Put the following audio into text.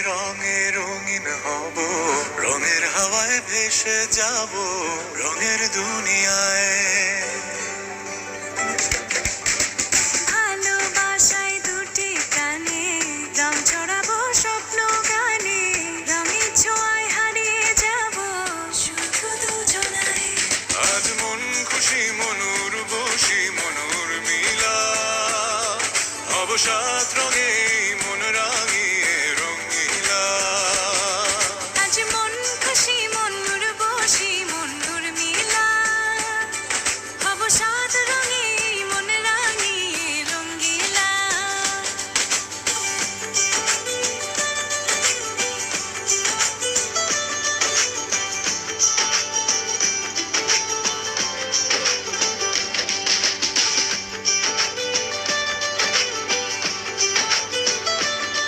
রঙে রঙিন হব, রঙের হাওয়ায় ভেসে যাব রঙের দুনিয়ায়। ভালোবাসায় দুটি প্রাণে রং ছড়াবো স্বপ্ন গানে, রঙের ছোঁয়ায় হারিয়ে যাব শুধু দুজনায়। আজ মন খুশি মনুর বসি মনুর মিলা, হব সাত রঙে